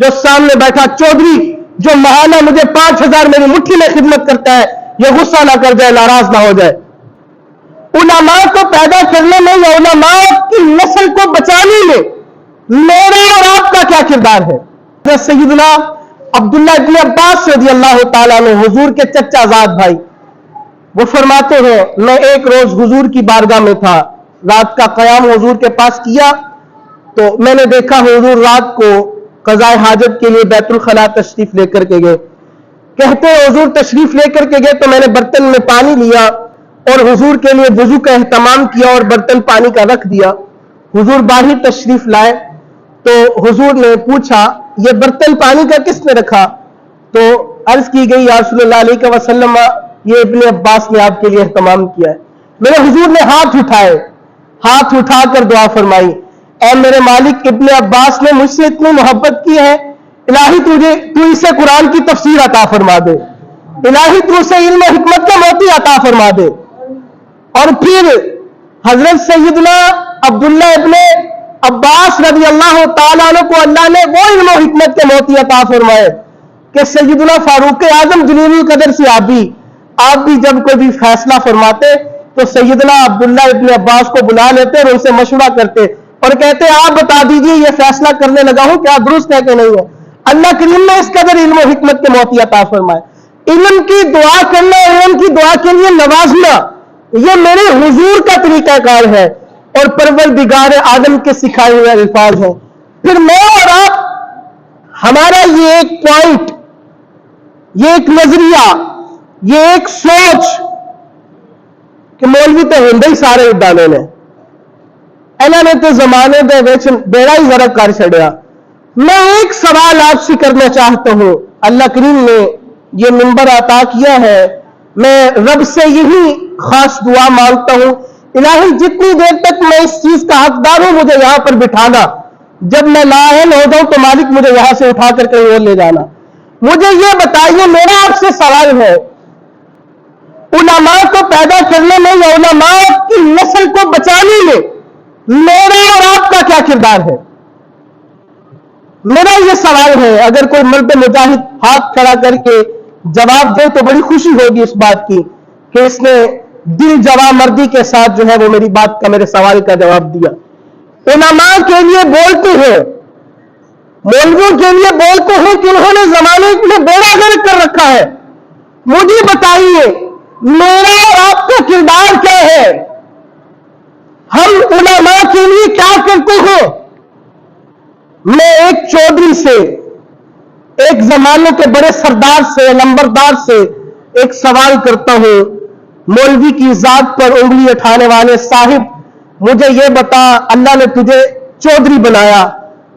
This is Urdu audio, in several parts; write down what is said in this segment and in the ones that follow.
جو سامنے بیٹھا چودھری جو ماہانہ مجھے 5,000 میری مٹھی میں خدمت کرتا ہے یہ غصہ نہ کر جائے، ناراض نہ ہو جائے۔ علماء کو پیدا کرنے میں یا علماء کی نسل کو بچانے میں میرا اور آپ کا کیا کردار ہے؟ حضرت سیدنا عبداللہ ابن عباس رضی اللہ تعالیٰ عنہ حضور کے چچا زاد بھائی، وہ فرماتے ہیں میں ایک روز حضور کی بارگاہ میں تھا، رات کا قیام حضور کے پاس کیا تو میں نے دیکھا حضور رات کو قضاء حاجت کے لیے بیت الخلاء تشریف لے کر کے گئے۔ کہتے ہیں حضور تشریف لے کر کے گئے تو میں نے برتن میں پانی لیا اور حضور کے لیے وضو کا اہتمام کیا اور برتن پانی کا رکھ دیا۔ حضور باہر تشریف لائے تو حضور نے پوچھا یہ برتن پانی کا کس نے رکھا؟ تو عرض کی گئی یا رسول اللہ علیہ وسلم یہ ابن عباس نے آپ کے لیے اہتمام کیا ہے۔ میرے حضور نے ہاتھ اٹھائے، ہاتھ اٹھا کر دعا فرمائی، اے میرے مالک ابن عباس نے مجھ سے اتنی محبت کی ہے، الہی تو اسے قرآن کی تفسیر عطا فرما دے، الہی تو اسے علم و حکمت کا موتی عطا فرما دے۔ اور پھر حضرت سیدنا عبداللہ ابن عباس رضی اللہ تعالیٰ عنہ کو اللہ نے وہ علم و حکمت کے موتی عطا فرمائے کہ سیدنا فاروق اعظم جلیل القدر سے آپ بھی جب کوئی بھی فیصلہ فرماتے تو سیدنا عبداللہ ابن عباس کو بلا لیتے اور ان سے مشورہ کرتے اور کہتے آپ بتا دیجئے یہ فیصلہ کرنے لگا ہوں کیا درست ہے کہ نہیں ہے۔ اللہ کریم نے اس قدر علم و حکمت کے موتی عطا فرمائے۔ علم کی دعا کرنا، علم کی دعا کے لیے نوازنا، یہ میرے حضور کا طریقہ کار ہے اور پروردگار عالم کے سکھائے ہوئے الفاظ ہیں۔ پھر میں اور آپ، ہمارا یہ ایک پوائنٹ، یہ ایک نظریہ، یہ ایک سوچ کہ مولوی تو ہندی سارے اڈانے نے انہوں نے تو زمانے دے وچ بیڑا ہی غرق کر چھڑیا۔ میں ایک سوال آپ سے کرنا چاہتا ہوں، اللہ کریم نے یہ منبر عطا کیا ہے، میں رب سے یہی خاص دعا مانگتا ہوں الہی جتنی دیر تک میں اس چیز کا حقدار ہوں مجھے یہاں پر بٹھانا، جب میں لااہل ہو جاؤں تو مالک مجھے یہاں سے اٹھا کر کہیں اور لے جانا۔ مجھے یہ بتائیے، میرا آپ سے سوال ہے، علماء کو پیدا کرنے میں یا علماء کی نسل کو بچانے میں میرا اور آپ کا کیا کردار ہے؟ میرا یہ سوال ہے، اگر کوئی مرد مجاہد ہاتھ کھڑا کر کے جواب دے تو بڑی خوشی ہوگی اس بات کی کہ اس نے دل جواں مردی کے ساتھ جو ہے وہ میری بات کا، میرے سوال کا جواب دیا۔ علماء کے لیے بولتے ہیں، مولویوں کے لیے بولتے ہیں کہ انہوں نے زمانے میں بیڑا غرق کر رکھا ہے۔ مجھے بتائیے میرا اور آپ کا کردار کیا ہے؟ ہم علماء کے لیے کیا کرتے ہیں؟ میں ایک چودھری سے، ایک زمانے کے بڑے سردار سے، نمبردار سے ایک سوال کرتا ہوں، مولوی کی ذات پر انگلی اٹھانے والے صاحب، مجھے یہ بتا، اللہ نے تجھے چودھری بنایا،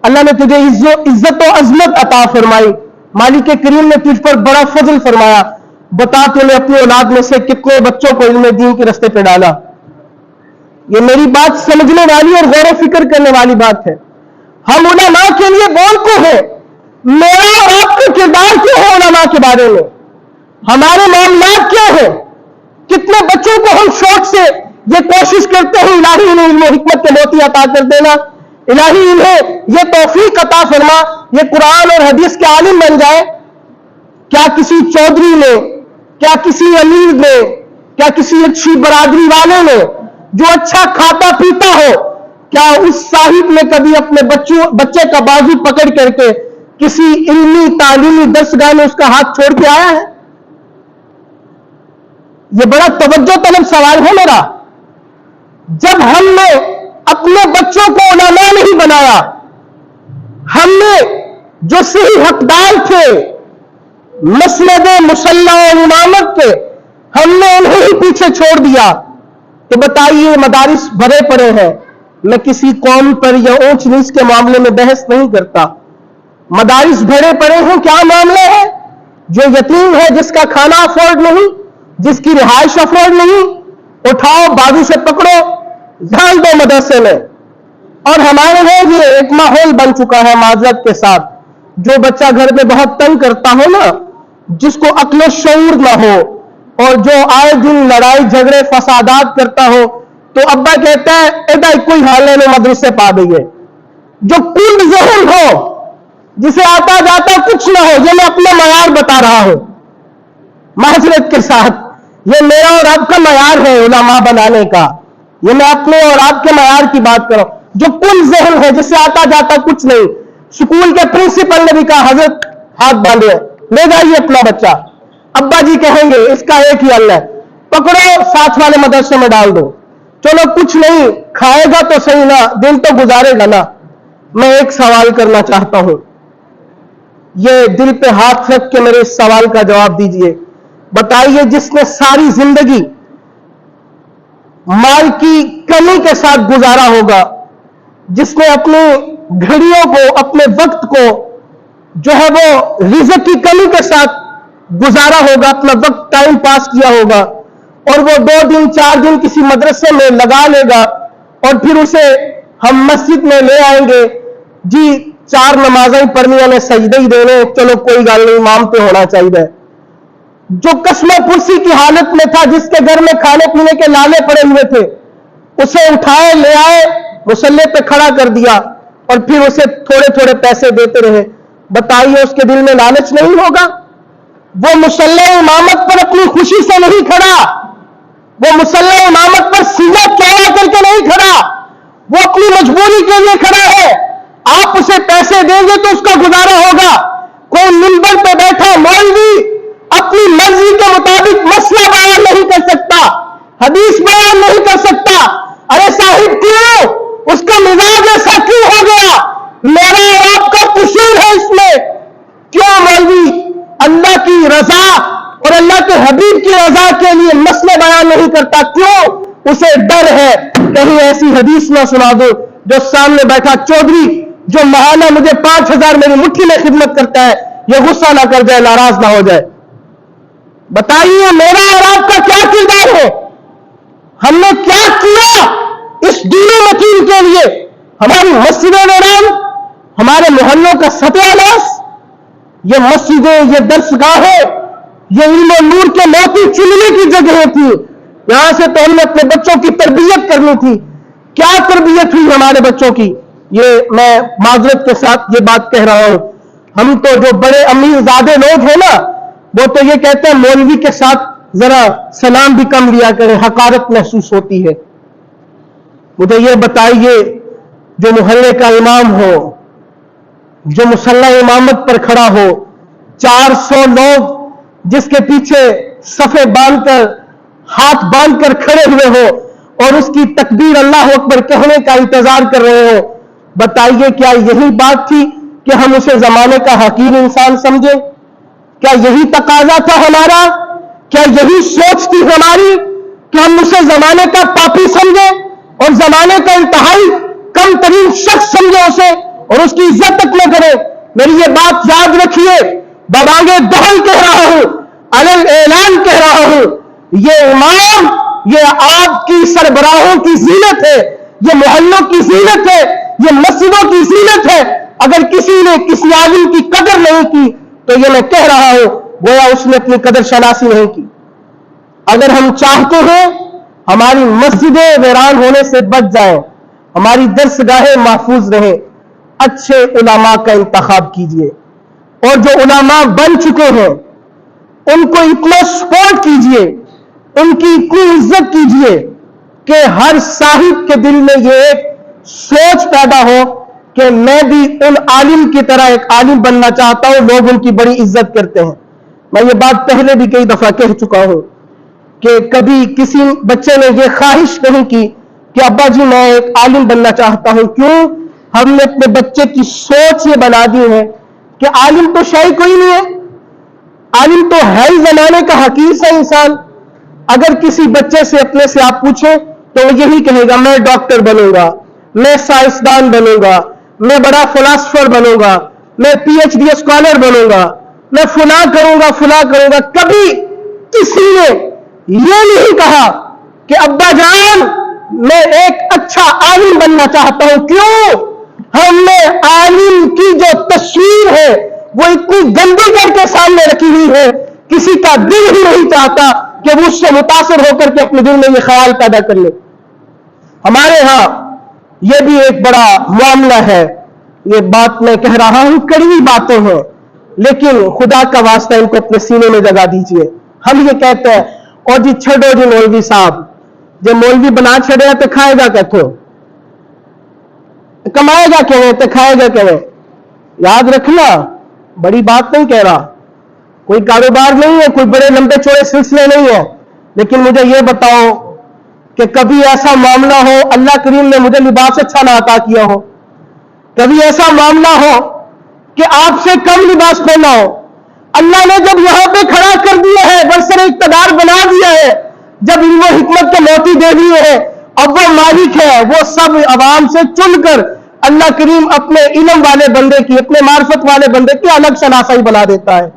اللہ نے تجھے عزت و عظمت عطا فرمائی، مالک کریم نے تجھ پر بڑا فضل فرمایا، بتا تو نے اپنی اولاد میں سے کتنے بچوں کو علم دین کے رستے پہ ڈالا؟ یہ میری بات سمجھنے والی اور غور و فکر کرنے والی بات ہے۔ ہم علماء کے لیے بولتے ہیں، میرا اور آپ کا کردار کیا ہے علماء کے بارے میں؟ ہمارے معاملات کیا ہیں؟ کتنے بچوں کو ہم شوق سے یہ کوشش کرتے ہیں الہی انہیں علم و حکمت کے موتی عطا کر دینا، الہی انہیں یہ توفیق عطا فرما، یہ قرآن اور حدیث کے عالم بن جائے۔ کیا کسی چودھری نے، کیا کسی امیر نے، کیا کسی اچھی برادری والے نے جو اچھا کھاتا پیتا ہو، کیا اس صاحب نے کبھی اپنے بچے کا بازو پکڑ کر کے کسی علمی تعلیمی درسگاہ میں اس کا ہاتھ چھوڑ کے آیا ہے؟ یہ بڑا توجہ طلب سوال ہے میرا۔ جب ہم نے اپنے بچوں کو علماء نہیں بنایا، ہم نے جو صحیح حقدار تھے مسند مصلی و امامت کے، ہم نے انہیں ہی پیچھے چھوڑ دیا، تو بتائیے مدارس بھرے پڑے ہیں۔ میں کسی قوم پر یا اونچ نیچ کے معاملے میں بحث نہیں کرتا، مدارس بھرے پڑے ہیں، کیا معاملہ ہے؟ جو یتیم ہے، جس کا کھانا افورڈ نہیں، جس کی رہائش افورڈ نہیں، اٹھاؤ بازو سے پکڑو ڈال دو مدرسے میں۔ اور ہمارے یہاں یہ ایک ماحول بن چکا ہے معذرت کے ساتھ، جو بچہ گھر میں بہت تنگ کرتا ہو نا، جس کو عقل و شعور نہ ہو اور جو آئے دن لڑائی جھگڑے فسادات کرتا ہو، تو ابا کہتا ہے ایڈا کوئی حال ہے مدرسے پا دئیے۔ جو کل ذہن ہو جسے آتا جاتا کچھ نہ ہو. یہ میں اپنا معیار بتا رہا ہوں معذرت کے ساتھ. یہ میرا اور آپ کا معیار ہے علماء بنانے کا. یہ میں اپنے اور آپ کے معیار کی بات کر رہا ہوں. جو کل ذہن ہے جس سے آتا جاتا کچھ نہیں. اسکول کے پرنسپل نے بھی کہا حضرت ہاتھ باندھے لے جائیے اپنا بچہ. ابا جی کہیں گے اس کا ایک ہی حل ہے, پکڑو ساتھ والے مدرسے میں ڈال دو. چلو کچھ نہیں کھائے گا تو صحیح نا, دن تو گزارے گا نا. میں ایک سوال کرنا چاہتا ہوں, یہ دل پہ ہاتھ رکھ کے میرے اس سوال کا جواب دیجئے. بتائیے جس نے ساری زندگی مال کی کمی کے ساتھ گزارا ہوگا, جس نے اپنی گھڑیوں کو اپنے وقت کو جو ہے وہ رزق کی کمی کے ساتھ گزارا ہوگا, اپنا وقت ٹائم پاس کیا ہوگا, اور وہ 2 دن 4 دن کسی مدرسے میں لگا لے گا اور پھر اسے ہم مسجد میں لے آئیں گے, جی 4 نمازیں پڑھنی ہمیں سجدے ہی دینے, چلو کوئی گل نہیں امام پہ ہونا چاہیے. جو قسمہ پرسی کی حالت میں تھا, جس کے گھر میں کھانے پینے کے لالے پڑے ہوئے تھے, اسے اٹھائے لے آئے مصلی پہ کھڑا کر دیا اور پھر اسے تھوڑے تھوڑے پیسے دیتے رہے. بتائیے اس کے دل میں لالچ نہیں ہوگا؟ وہ مصلی امامت پر اپنی خوشی سے نہیں کھڑا, وہ مصلی امامت پر سیدھا چوڑا کر کے نہیں کھڑا, وہ اپنی مجبوری کے لیے کھڑا ہے. آپ اسے پیسے دیں گے تو اس کا گزارا ہوگا. کوئی منبر پہ بیٹھا مولوی اپنی مرضی کے مطابق مسئلہ بیان نہیں کر سکتا, حدیث بیان نہیں کر سکتا. ارے صاحب کیوں؟ اس کا مزاج ایسا کیوں ہو گیا؟ میرا اور آپ کا قصور ہے اس میں. کیوں مولوی اللہ کی رضا اور اللہ کے حبیب کی رضا کے لیے مسئلے بیان نہیں کرتا؟ کیوں؟ اسے ڈر ہے کہیں ایسی حدیث نہ سنا دو جو سامنے بیٹھا چودھری جو ماہانہ مجھے 5,000 میری مٹھی میں خدمت کرتا ہے یہ غصہ نہ کر جائے, ناراض نہ ہو جائے. بتائیے میرا اور آپ کا کیا کردار ہے؟ ہم نے کیا کیا اس دین متین کے لیے؟ ہماری مسجدیں ویران, ہمارے محلوں کا ستیہ ناش. یہ مسجدیں, یہ درسگاہیں, یہ علم و نور کے موتی چننے کی جگہ تھی. یہاں سے تو ہم نے اپنے بچوں کی تربیت کرنی تھی. کیا تربیت ہوئی ہمارے بچوں کی؟ یہ میں معذرت کے ساتھ یہ بات کہہ رہا ہوں. ہم تو جو بڑے امیر زادے لوگ ہیں نا, وہ تو یہ کہتے ہیں مولوی کے ساتھ ذرا سلام بھی کم لیا کریں, حقارت محسوس ہوتی ہے. مجھے یہ بتائیے جو محلے کا امام ہو, جو مصلی امامت پر کھڑا ہو, 400 لوگ جس کے پیچھے صفے باندھ کر ہاتھ باندھ کر کھڑے ہوئے ہو اور اس کی تکبیر اللہ اکبر کہنے کا انتظار کر رہے ہو, بتائیے کیا یہی بات تھی کہ ہم اسے زمانے کا حقیر انسان سمجھے؟ کیا یہی تقاضا تھا ہمارا؟ کیا یہی سوچ تھی ہماری کہ ہم اسے زمانے کا پاپی سمجھے اور زمانے کا انتہائی کم ترین شخص سمجھے اسے اور اس کی عزت تک نہ کرے؟ میری یہ بات یاد رکھیے, ببانگے دہل کہہ رہا ہوں, علل اعلان کہہ رہا ہوں, یہ امام یہ آپ کی سربراہوں کی زینت ہے, یہ محلوں کی زینت ہے, یہ مسجدوں کی زینت ہے. اگر کسی نے کسی عالم کی قدر نہیں کی تو یہ میں کہہ رہا ہوں گویا اس نے اپنی قدر شناسی نہیں کی. اگر ہم چاہتے ہیں ہماری مسجدیں ویران ہونے سے بچ جائیں, ہماری درسگاہیں محفوظ رہیں, اچھے علماء کا انتخاب کیجئے, اور جو علماء بن چکے ہیں ان کو اتنا سپورٹ کیجئے, ان کی اتنی عزت کیجئے کہ ہر صاحب کے دل میں یہ ایک سوچ پیدا ہو کہ میں بھی ان عالم کی طرح ایک عالم بننا چاہتا ہوں, لوگ ان کی بڑی عزت کرتے ہیں. میں یہ بات پہلے بھی کئی دفعہ کہہ چکا ہوں کہ کبھی کسی بچے نے یہ خواہش نہیں کی کہ ابا جی میں ایک عالم بننا چاہتا ہوں. کیوں؟ ہم نے اپنے بچے کی سوچ یہ بنا دی ہے کہ عالم تو شاید کوئی نہیں ہے, عالم تو ہے ہی زمانے کا حقیر سا انسان. اگر کسی بچے سے اپنے سے آپ پوچھیں تو وہ یہی کہے گا میں ڈاکٹر بنوں گا, میں سائنسدان بنوں گا, میں بڑا فلاسفر بنوں گا, میں PhD اسکالر بنوں گا, میں فلاں کروں گا فلاں کروں گا. کبھی کسی نے یہ نہیں کہا کہ ابا جان میں ایک اچھا عالم بننا چاہتا ہوں. کیوں؟ ہم نے عالم کی جو تصویر ہے وہ اتنی گندی کر کے سامنے رکھی ہوئی ہے, کسی کا دل ہی نہیں چاہتا کہ وہ اس سے متاثر ہو کر کے اپنے دل میں یہ خیال پیدا کر لے. ہمارے ہاں یہ بھی ایک بڑا معاملہ ہے یہ بات میں کہہ رہا ہوں کڑوی باتیں ہیں، لیکن خدا کا واسطہ ان کو اپنے سینے میں جگہ دیجئے. ہم یہ کہتے ہیں اور جی چھڑو جی مولوی صاحب، جب مولوی بنا چھڑے تو کھائے گا کتوں، کمائے گا کیویں تو کھائے گا کیویں. یاد رکھنا، بڑی بات نہیں کہہ رہا، کوئی کاروبار نہیں ہے، کوئی بڑے لمبے چوڑے سلسلے نہیں ہے، لیکن مجھے یہ بتاؤ کہ کبھی ایسا معاملہ ہو اللہ کریم نے مجھے لباس اچھا نہ عطا کیا ہو، کبھی ایسا معاملہ ہو کہ آپ سے کم لباس پہنا ہو، اللہ نے جب یہاں پہ کھڑا کر دیا ہے، برسر اقتدار بنا دیا ہے، جب ان کو حکمت کے موتی دے دیے ہے، اب وہ مالک ہے، وہ سب عوام سے چن کر اللہ کریم اپنے علم والے بندے کی، اپنے معرفت والے بندے کی الگ شناسائی بنا دیتا ہے.